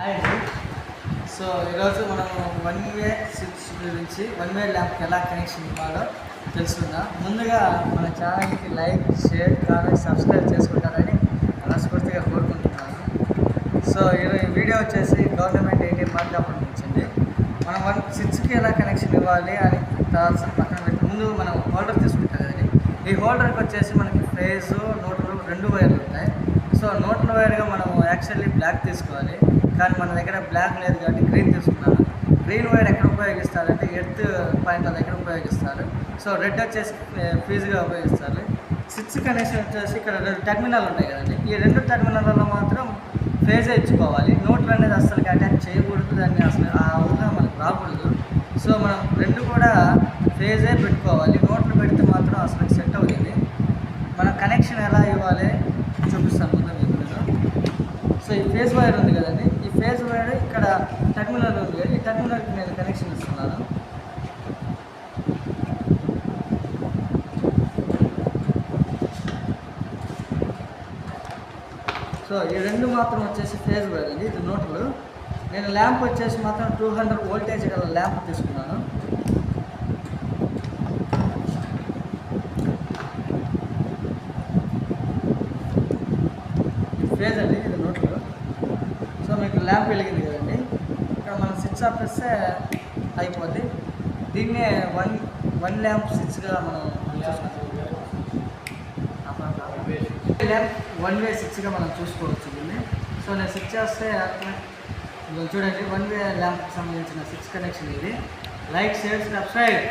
Hi అండి. So ఈరోజు మనం వన్ వే స్విచ్ గురించి వన్ వే ల్యాంప్కి ఎలా కనెక్షన్ ఇవ్వాలో తెలుసుకుందాం. ముందుగా మన ఛానల్కి లైక్, షేర్, కామెంట్, సబ్స్క్రైబ్ చేసుకుంటారని మనస్ఫూర్తిగా కోరుకుంటున్నాను. సో ఈ వీడియో వచ్చేసి గవర్నమెంట్ ఏటీఎం మార్కాపురం నుంచండి. మనం స్విచ్కి ఎలా కనెక్షన్ ఇవ్వాలి అని పక్కన పెట్టి ముందు మనం హోల్డర్ తీసుకుంటాం కదండి. ఈ హోల్డర్కి వచ్చేసి మనకి ఫేజు, న్యూట్రల్ రెండు వైర్లు ఉంటాయి. సో న్యూట్రల్ వైర్గా మనం యాక్చువల్లీ బ్లాక్ తీసుకోవాలి, కానీ మన దగ్గర బ్లాక్ లేదు కాబట్టి గ్రీన్ తీసుకున్నాను. గ్రీన్ వైర్ ఎక్కడ ఉపయోగిస్తారంటే ఎర్త్ పాయింట్ దగ్గర ఉపయోగిస్తారు. సో రెడ్ వచ్చేసి ఫీజుగా ఉపయోగిస్తారు. స్విచ్ కనెక్షన్ వచ్చేసి ఇక్కడ రెండు టెర్మినల్ ఉంటాయి కదండి. ఈ రెండు టెర్మినల్లో మాత్రం ఫేజే ఇచ్చుకోవాలి. న్యూట్రల్ అనేది అసలు అటాచ్ చేయకూడదు, దాన్ని అసలు ఆ ఊహ మనకు రాకూడదు. సో మనం రెండు కూడా ఫేజే పెట్టుకోవాలి. న్యూట్రల్ పెడితే మాత్రం అసలు సెట్ అవుతుంది. మన కనెక్షన్ ఎలా ఇవ్వాలి చూపిస్తాను ముందు మీకు. సో ఈ ఫేజ్ వైర్ ఉంది కదండి, ఈ ఫేజ్ వైర్ ఇక్కడ టెర్మినల్ ఉంది కదా, ఈ టెర్మినల్కి నేను కనెక్షన్ ఇస్తున్నాను. సో ఈ రెండు మాత్రం వచ్చేసి ఫేజ్ వైర్ అండి, ఇది న్యూట్రల్. నేను ల్యాంప్ వచ్చేసి మాత్రం 200 వోల్టేజ్ గల ల్యాంప్ తీసుకున్నాను. ఫేజ్ అండి, ఇది న్యూట్రల్. సో మీకు ల్యాంప్ వెలిగింది కదండి, ఇక్కడ మనం స్విచ్ ఆఫ్ చేస్తే అయిపోద్ది. దీన్నే వన్ ల్యాంప్ స్విచ్గా మనం చూసుకుంటాం. ల్యాంప్ వన్ వే స్విచ్గా మనం చూసుకోవచ్చు దీన్ని. సో నేను స్విచ్ చేస్తే చూడండి, వన్ వే ల్యాంప్కి సంబంధించిన స్విచ్ కనెక్షన్ ఇది. Like, share, subscribe.